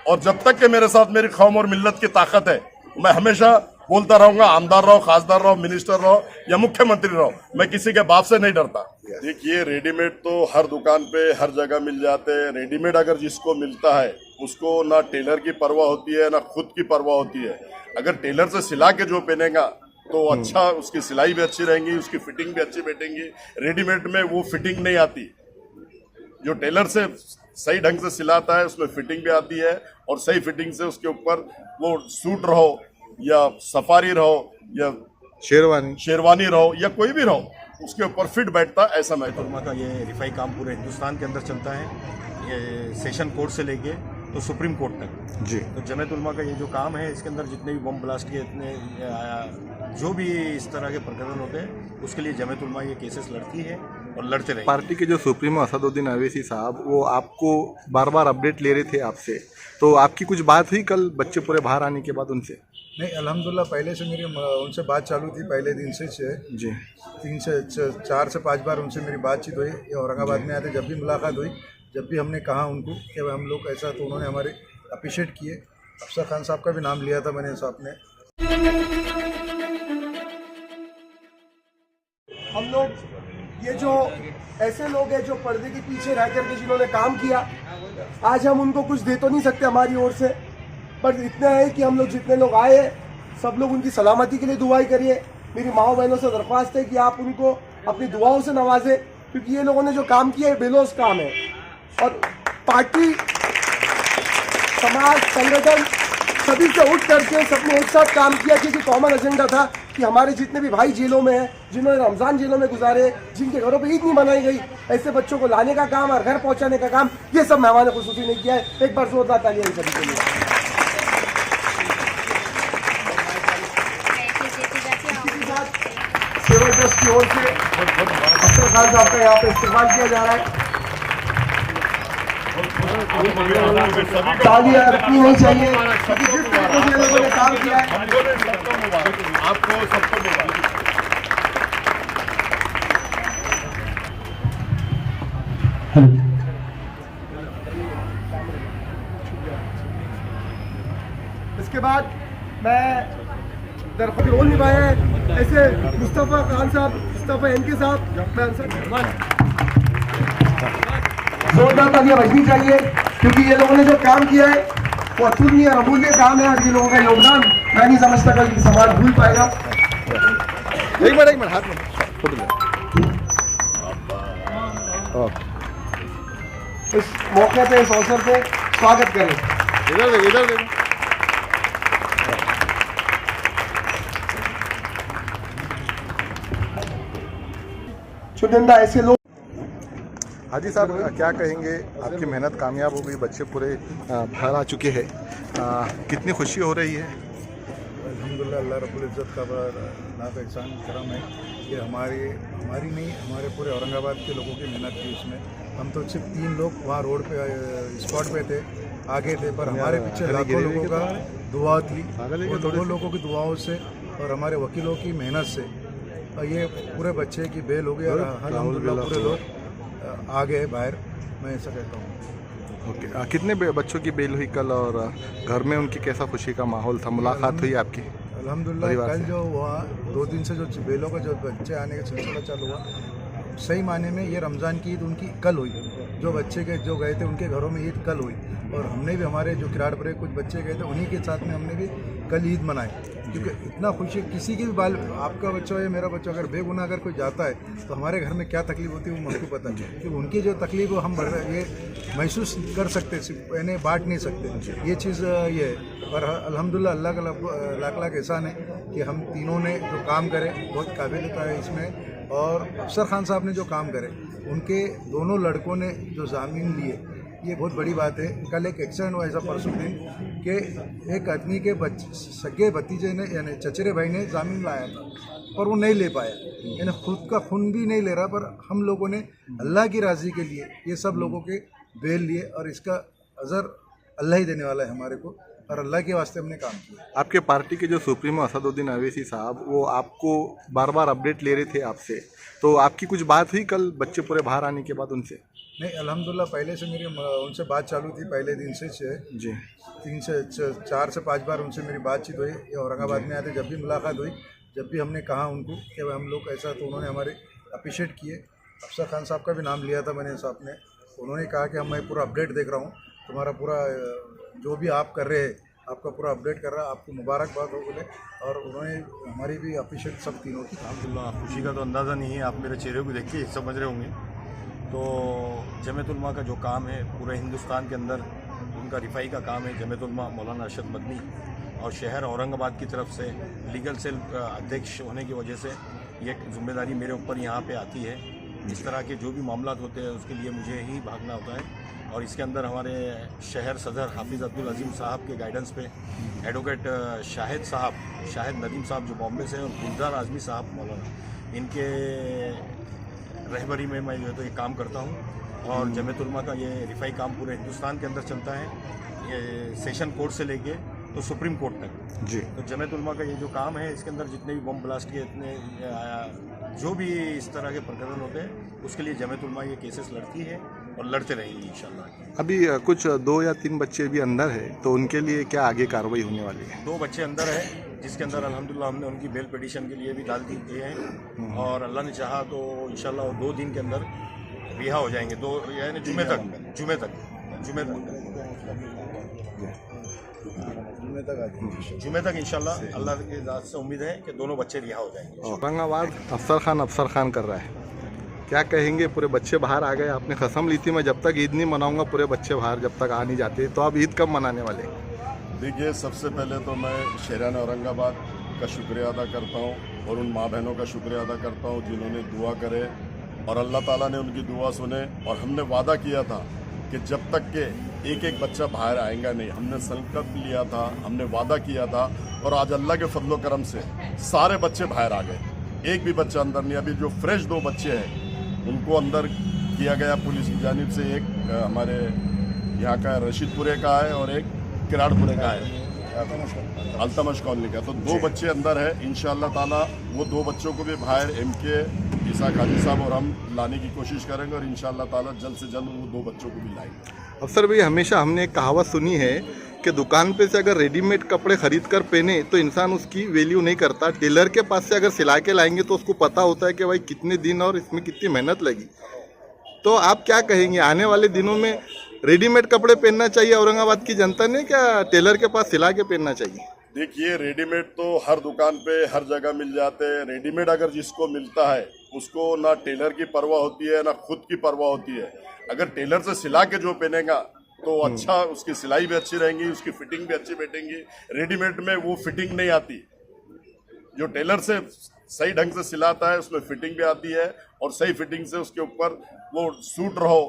और जब तक कि मेरे साथ मेरी कौम और मिल्लत की ताकत है, मैं हमेशा बोलता रहूंगा, आमदार रहो, खासदार रहो, मिनिस्टर रहो या मुख्यमंत्री रहो, मैं किसी के बाप से नहीं डरता। देखिए, रेडीमेड तो हर दुकान पे हर जगह मिल जाते हैं। रेडीमेड अगर जिसको मिलता है उसको ना टेलर की परवाह होती है ना खुद की परवाह होती है। अगर टेलर से सिला के जो पहनेगा तो अच्छा, उसकी सिलाई भी अच्छी रहेंगी, उसकी फिटिंग भी अच्छी बैठेंगी। रेडीमेड में वो फिटिंग नहीं आती। जो टेलर से सही ढंग से सिलाता है उसमें फिटिंग भी आती है, और सही फिटिंग से उसके ऊपर वो सूट रहो या सफारी रहो या शेरवानी रहो या कोई भी रहो, उसके ऊपर फिट बैठता है। ऐसा मैं उलमा का ये रिफाई काम पूरे हिंदुस्तान के अंदर चलता है, ये सेशन कोर्ट से लेके तो सुप्रीम कोर्ट तक जी। तो जमीयत उलमा का ये जो काम है, इसके अंदर जितने भी बम ब्लास्ट के इतने जो भी इस तरह के प्रकरण होते हैं, उसके लिए जमीयत उलमा ये केसेस लड़ती है और लड़ते रहेंगे। पार्टी के जो सुप्रीमो असदुद्दीन अवैसी साहब, वो आपको बार बार अपडेट ले रहे थे आपसे, तो आपकी कुछ बात हुई कल बच्चे पूरे बाहर आने के बाद उनसे? नहीं, अल्हम्दुलिल्लाह पहले से मेरी उनसे बात चालू थी, पहले दिन से जी। 4 से 5 बार उनसे मेरी बातचीत हुई। ये औरंगाबाद में आते जब भी मुलाकात हुई, जब भी हमने कहा उनको कि हम लोग ऐसा, तो उन्होंने हमारे अप्रिशिएट किए। अफसर खान साहब का भी नाम लिया था मैंने साहब ने। हम लोग ये जो ऐसे लोग हैं जो पर्दे के पीछे रह करके जिन्होंने काम किया, आज हम उनको कुछ दे तो नहीं सकते हमारी ओर से, पर इतना है कि हम लोग जितने लोग आए हैं, सब लोग उनकी सलामती के लिए दुआई करिए। मेरी माओ बहनों से दरख्वास्त है कि आप उनको अपनी दुआओं से नवाजें, क्योंकि ये लोगों ने जो काम किया है बेलोस काम है। और पार्टी, समाज, संगठन सभी से उठ करके सबने एक साथ काम किया, क्योंकि कॉमन एजेंडा था कि हमारे जितने भी भाई जेलों में हैं, जिन्होंने रमज़ान जेलों में गुजारे, जिनके घरों पे ईद नहीं मनाई गई, ऐसे बच्चों को लाने का काम और घर पहुंचाने का काम, ये सब मेहमान खुसूसी ने किया है। एक बार जोरदार तालियां इन सभी के लिए। सेवा ट्रस्ट की ओर से अफसर खान साहब का यहाँ पे इस्तेमाल किया जा रहा है। तालियां रखनी नहीं चाहिए, क्योंकि जिस तरीके से लोगों ने काम किया है। आपको सबको मुबारक। इसके बाद मैं दरख्वास्त रोल निभाया है ऐसे मुस्तफ़ा खान साहब, मुस्तफ़ा एनके साहब, जोरदार तालियां बजनी चाहिए, क्योंकि ये लोगों ने जो काम किया है वो अतुलनीय और अमूल्य काम है। और ये लोगों का योगदान मैं नहीं समझता कल समाज भूल पाएगा। एक मिनट हाथ में इस मौके पे, इस अवसर पे स्वागत करें। इधर दे। चुनिंदा ऐसे लोग। हाजी साहब, क्या कहेंगे? आपकी मेहनत कामयाब हो गई, बच्चे पूरे बाहर आ चुके हैं, कितनी खुशी हो रही है? अल्हम्दुलिल्लाह, अल्लाह रब्बुल इज़्ज़त का नाज़ एहसान करम है कि हमारी नहीं, हमारे पूरे औरंगाबाद के लोगों की मेहनत थी इसमें। हम तो सिर्फ 3 लोग वहाँ रोड पे स्पॉट पे थे, आगे थे, पर हमारे पीछे लाखों लोगों का दुआ थी। वो 2 लोगों की दुआओं से और हमारे वकीलों की मेहनत से और ये पूरे बच्चे की बेल हो गई और अल्हम्दुलिल्लाह पूरे लोग आ गए बाहर, मैं ऐसा कहता हूँ। ओके, कितने बच्चों की बेल हुई कल, और घर में उनकी कैसा खुशी का माहौल था? मुलाकात हुई आपकी? अल्हम्दुलिल्लाह, कल जो हुआ 2 दिन से जो बेलों का जो बच्चे आने का सिलसिला चालू हुआ, सही माने में ये रमज़ान की ईद उनकी कल हुई। जो बच्चे के जो गए थे उनके घरों में ईद कल हुई, और हमने भी, हमारे जो किराड़ पर कुछ बच्चे गए थे उन्हीं के साथ में हमने भी कल ईद मनाई। क्योंकि इतना खुशी किसी की भी बाल, आपका बच्चा हो या मेरा बच्चा, अगर बेगुनाह अगर कोई जाता है तो हमारे घर में क्या तकलीफ होती है वो मुझको पता है। क्योंकि उनकी जो तकलीफ वो हम ये महसूस कर सकते, सिर्फ यानी बांट नहीं सकते। ये चीज़ ये है। पर अल्हम्दुलिल्लाह, अल्लाह का लाख लाख एहसान है कि हम तीनों ने जो काम करे, बहुत काबिलियत है इसमें। और अफसर खान साहब ने जो काम करे, उनके दोनों लड़कों ने जो ज़मीन लिए, ये बहुत बड़ी बात है। कल एक एक्सीडेंट हुआ ऐसा परसों दिन कि एक आदमी के सगे भतीजे ने, यानी चचेरे भाई ने ज़मीन लाया था और वो नहीं ले पाया, यानी खुद का खून भी नहीं ले रहा। पर हम लोगों ने अल्लाह की राज़ी के लिए ये सब लोगों के बेल लिए, और इसका अज़र अल्लाह ही देने वाला है हमारे को, और अल्लाह के वास्ते हमने काम किया। आपके पार्टी के जो सुप्रीमो असदुद्दीन अवैसी साहब, वो आपको बार बार अपडेट ले रहे थे आपसे, तो आपकी कुछ बात हुई कल बच्चे पूरे बाहर आने के बाद उनसे? नहीं, अल्हम्दुलिल्लाह पहले से मेरी उनसे बात चालू थी, पहले दिन से जी 4 से 5 बार उनसे मेरी बातचीत हुई। ये औरंगाबाद में आते जब भी मुलाकात हुई, जब भी हमने कहा उनको कि हम लोग ऐसा, तो उन्होंने हमारे अप्रिशिएट किए। अफसर खान साहब का भी नाम लिया था मैंने साहब ने, उन्होंने कहा कि मैं पूरा अपडेट देख रहा हूँ, तुम्हारा पूरा जो भी आप कर रहे हैं आपका पूरा अपडेट कर रहा है, आपको मुबारकबाद हो बोले। और उन्होंने हमारी भी अप्रिशिएट सब तीनों की। अल्हम्दुलिल्लाह, खुशी का तो अंदाज़ा नहीं है, आप मेरे चेहरे को देख के समझ रहे होंगे। तो जमीयत उलमा का जो काम है पूरे हिंदुस्तान के अंदर, उनका रिफाई का काम है। जमीयत उलमा मौलाना अरशद मदनी और शहर औरंगाबाद की तरफ से लीगल सेल अध्यक्ष होने की वजह से ये जिम्मेदारी मेरे ऊपर यहाँ पे आती है। इस तरह के जो भी मामला होते हैं उसके लिए मुझे ही भागना होता है। और इसके अंदर हमारे शहर सदर हाफिज़ अब्दुल अजीम साहब के गाइडेंस पे एडवोकेट शाहिद नदीम साहब जो बॉम्बे से, और गुलजार आज़मी साहब मौलाना, इनके रहबरी में मैं जो है तो ये काम करता हूँ। और जमीयत उलमा का ये रिफाई काम पूरे हिंदुस्तान के अंदर चलता है, ये सेशन कोर्ट से लेके तो सुप्रीम कोर्ट तक। जी तो जमीयत उलमा का ये जो काम है, इसके अंदर जितने भी बम ब्लास्ट के इतने जो भी इस तरह के प्रकरण होते हैं, उसके लिए जमीयत उलमा ये केसेस लड़ती है और लड़ते रहेंगे इंशाल्लाह। अभी कुछ 2 या 3 बच्चे भी अंदर है, तो उनके लिए क्या आगे कार्रवाई होने वाली है? 2 बच्चे अंदर है, जिसके अंदर अल्हम्दुलिल्लाह हमने उनकी बेल पिटीशन के लिए भी डाल दिए हैं। और अल्लाह ने चाहा तो इंशाल्लाह वो 2 दिन के अंदर रिहा हो जाएंगे। 2 यानी जुमे तक इंशाल्लाह, अल्लाह की ज़ात से उम्मीद है कि दोनों बच्चे रिहा हो जाएंगे। औरंगाबाद अफसर खान कर रहा है, क्या कहेंगे? पूरे बच्चे बाहर आ गए, आपने कसम ली थी मैं जब तक ईद नहीं मनाऊंगा पूरे बच्चे बाहर जब तक आ नहीं जाते, तो आप ईद कब मनाने वाले? देखिए, सबसे पहले तो मैं शहरान औरंगाबाद का शुक्रिया अदा करता हूँ और उन माँ बहनों का शुक्रिया अदा करता हूँ जिन्होंने दुआ करे और अल्लाह ताला ने उनकी दुआ सुने। और हमने वादा किया था कि जब तक के एक बच्चा बाहर आएगा नहीं, हमने संकल्प लिया था, हमने वादा किया था। और आज अल्लाह के फजलो करम से सारे बच्चे बाहर आ गए, एक भी बच्चा अंदर नहीं। अभी जो फ्रेश 2 बच्चे हैं उनको अंदर किया गया पुलिस की जानिब से, एक हमारे यहाँ का रशीदपुरे का है और एक किराड़पुरे का है, अल्तमश कॉलोनी का। तो 2 बच्चे अंदर है। इंशाअल्लाह ताला वो 2 बच्चों को भी बाहर MK ईसा हाजी साहब और हम लाने की कोशिश करेंगे और इंशाअल्लाह ताला जल्द से जल्द वो 2 बच्चों को भी लाएंगे। अफसर भाई, हमेशा हमने एक कहावत सुनी है कि दुकान पे से अगर रेडीमेड कपड़े खरीद कर पहने तो इंसान उसकी वैल्यू नहीं करता, टेलर के पास से अगर सिला के लाएंगे तो उसको पता होता है कि भाई कितने दिन और इसमें कितनी मेहनत लगी। तो आप क्या कहेंगे, आने वाले दिनों में रेडीमेड कपड़े पहनना चाहिए औरंगाबाद की जनता ने, क्या टेलर के पास सिला के पहनना चाहिए? देखिए, रेडीमेड तो हर दुकान पे हर जगह मिल जाते हैं। रेडीमेड अगर जिसको मिलता है उसको ना टेलर की परवाह होती है ना खुद की परवाह होती है। अगर टेलर से सिला के जो पहनेगा तो अच्छा, उसकी सिलाई भी अच्छी रहेंगी, उसकी फिटिंग भी अच्छी बैठेंगी। रेडीमेड में वो फिटिंग नहीं आती। जो टेलर से सही ढंग से सिलाता है उसमें फिटिंग भी आती है और सही फिटिंग से उसके ऊपर वो सूट रहो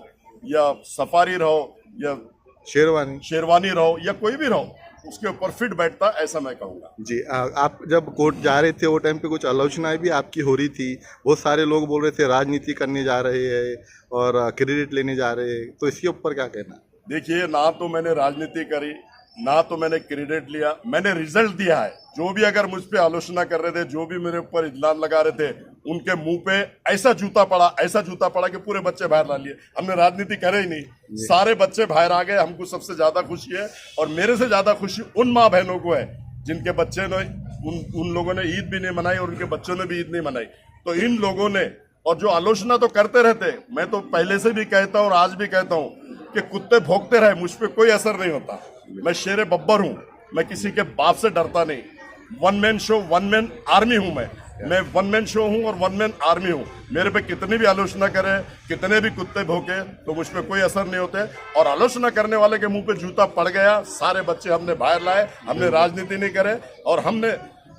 या सफारी रहो या शेरवानी रहो या कोई भी रहो, उसके ऊपर फिट बैठता, ऐसा मैं कहूँगा। जी, आप जब कोर्ट जा रहे थे वो टाइम पे कुछ आलोचनाएं भी आपकी हो रही थी, बहुत सारे लोग बोल रहे थे राजनीति करने जा रहे हैं और क्रेडिट लेने जा रहे हैं, तो इसके ऊपर क्या कहना? देखिए, ना तो मैंने राजनीति करी ना तो मैंने क्रेडिट लिया, मैंने रिजल्ट दिया है। जो भी अगर मुझ पे आलोचना कर रहे थे, जो भी मेरे ऊपर इल्जाम लगा रहे थे, उनके मुंह पे ऐसा जूता पड़ा कि पूरे बच्चे बाहर ला लिए। हमने राजनीति करे ही नहीं, सारे बच्चे बाहर आ गए। हमको सबसे ज्यादा खुशी है और मेरे से ज्यादा खुशी उन माँ बहनों को है जिनके बच्चे ने उन लोगों ने ईद भी नहीं मनाई और उनके बच्चों ने भी ईद नहीं मनाई। तो इन लोगों ने, और जो आलोचना तो करते रहते, मैं तो पहले से भी कहता हूँ और आज भी कहता हूँ कि कुत्ते भौंकते रहे, मुझ पर कोई असर नहीं होता। मैं शेरे बब्बर हूँ, मैं किसी के बाप से डरता नहीं। 1 मैन शो 1 मैन आर्मी हूँ। मैं 1 मैन शो हूँ और 1 मैन आर्मी हूँ। मेरे पे कितनी भी आलोचना करे, कितने भी कुत्ते भौंके, तो मुझ पे कोई असर नहीं होते। और आलोचना करने वाले के मुंह पे जूता पड़ गया। सारे बच्चे हमने बाहर लाए, हमने राजनीति नहीं करे और हमने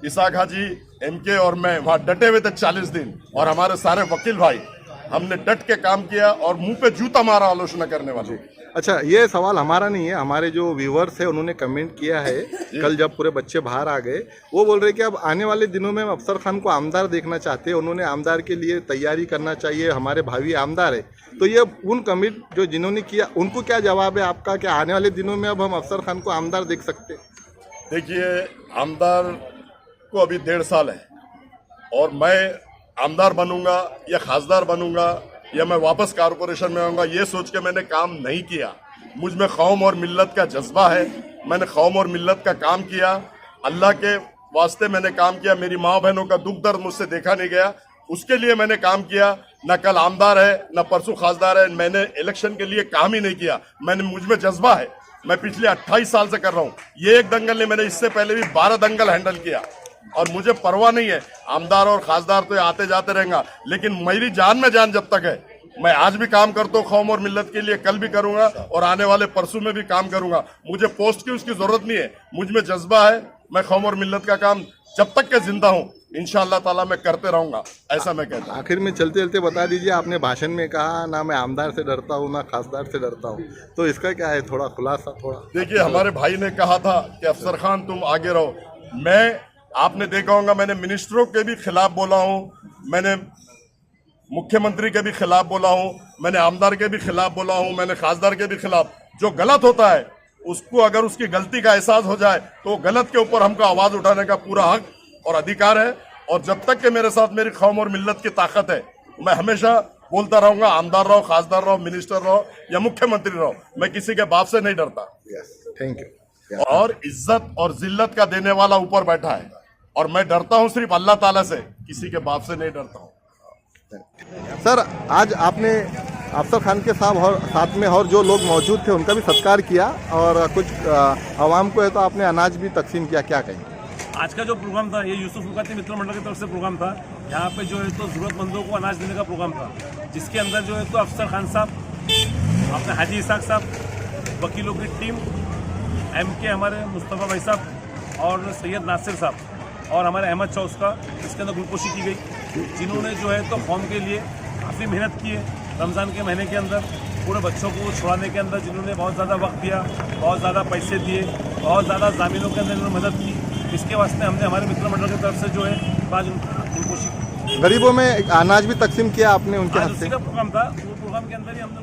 इसाक हाजी, MK और मैं वहाँ डटे हुए थे 40 दिन और हमारे सारे वकील भाई, हमने डट के काम किया और मुंह पे जूता मारा आलोचना करने वाले। अच्छा, ये सवाल हमारा नहीं है, हमारे जो व्यूवर्स है उन्होंने कमेंट किया है कल जब पूरे बच्चे बाहर आ गए। वो बोल रहे कि अब आने वाले दिनों में हम अफसर खान को आमदार देखना चाहते हैं, उन्होंने आमदार के लिए तैयारी करना चाहिए, हमारे भावी आमदार है। तो ये उन कमेंट जो जिन्होंने किया, उनको क्या जवाब है आपका कि आने वाले दिनों में अब हम अफसर खान को आमदार देख सकते हैं? देखिए, आमदार को अभी 1.5 साल है और मैं आमदार बनूंगा या खासदार बनूंगा या मैं वापस कारपोरेशन में आऊंगा, ये सोच के मैंने काम नहीं किया। मुझ में कौम और मिल्लत का जज्बा है, मैंने कौम और मिल्लत का काम किया, अल्लाह के वास्ते मैंने काम किया। मेरी माँ बहनों का दुख दर्द मुझसे देखा नहीं गया, उसके लिए मैंने काम किया। न कल आमदार है न परसों खासदार है, मैंने इलेक्शन के लिए काम ही नहीं किया। मुझ में जज्बा है, मैं पिछले 28 साल से कर रहा हूँ। ये एक दंगल नहीं, मैंने इससे पहले भी 12 दंगल हैंडल किया और मुझे परवाह नहीं है। आमदार और खासदार तो आते जाते रहेंगे, लेकिन मेरी जान में जान जब तक है, मैं आज भी काम करता हूँ कौम और मिल्लत के लिए, कल भी करूंगा और आने वाले परसों में भी काम करूंगा। मुझे पोस्ट की उसकी जरूरत नहीं है, मुझ में जज्बा है। मैं कौम और मिल्लत का काम जब तक के जिंदा हूँ इंशाअल्लाह ताला मैं करते रहूंगा, ऐसा मैं कहता हूँ। आखिर में चलते चलते बता दीजिए, आपने भाषण में कहा ना मैं आमदार से डरता हूँ ना खासदार से डरता हूँ, तो इसका क्या है, थोड़ा खुलासा थोड़ा। देखिए, हमारे भाई ने कहा था कि अफसर खान तुम आगे रहो। आपने देखा होगा मैंने मिनिस्टरों के भी खिलाफ बोला हूँ, मैंने मुख्यमंत्री के भी खिलाफ बोला हूँ, मैंने आमदार के भी खिलाफ बोला हूँ, मैंने खासदार के भी खिलाफ। जो गलत होता है उसको अगर उसकी गलती का एहसास हो जाए तो गलत के ऊपर हमको आवाज उठाने का पूरा हक और अधिकार है। और जब तक के मेरे साथ मेरी कौम और मिल्लत की ताकत है, मैं हमेशा बोलता रहूंगा, आमदार रहो, खासदार रहो, मिनिस्टर रहो या मुख्यमंत्री रहो, मैं किसी के बाप से नहीं डरता। Thank you. और इज्जत और जिल्लत का देने वाला ऊपर बैठा है और मैं डरता हूं सिर्फ अल्लाह ताला से, किसी के बाप से नहीं डरता हूं। सर, आज आपने अफसर खान के साथ में और जो लोग मौजूद थे उनका भी सत्कार किया और कुछ आवाम को है तो आपने अनाज भी तकसीम किया, क्या कहेंगे? आज का जो प्रोग्राम था ये यूसुफ मुकाती मित्र मंडल की तरफ से प्रोग्राम था। यहाँ पे जो है तो ज़रूरतमंदों को अनाज देने का प्रोग्राम था, जिसके अंदर जो है तो अफसर खान साहब, अपने हाजी इसाक साहब, वकीलों की टीम, MK हमारे मुस्तफ़ा भाई साहब और सैयद नासिर साहब और हमारे अहमद शाह, उसका इसके अंदर ग्लूकोशी की गई, जिन्होंने जो है तो कौम के लिए काफ़ी मेहनत की है। रमज़ान के महीने के अंदर पूरे बच्चों को छुड़ाने के अंदर जिन्होंने बहुत ज़्यादा वक्त दिया, बहुत ज़्यादा पैसे दिए, बहुत ज़्यादा ज़मीनों के अंदर इन्होंने मदद की। इसके वास्ते हमने हमारे मित्र मंडल की तरफ से जो है आज ग्लूकोशी, गरीबों में अनाज भी तकसीम किया आपने उनके हाथ से। उसी का प्रोग्राम था, वो प्रोग्राम के अंदर ही हमने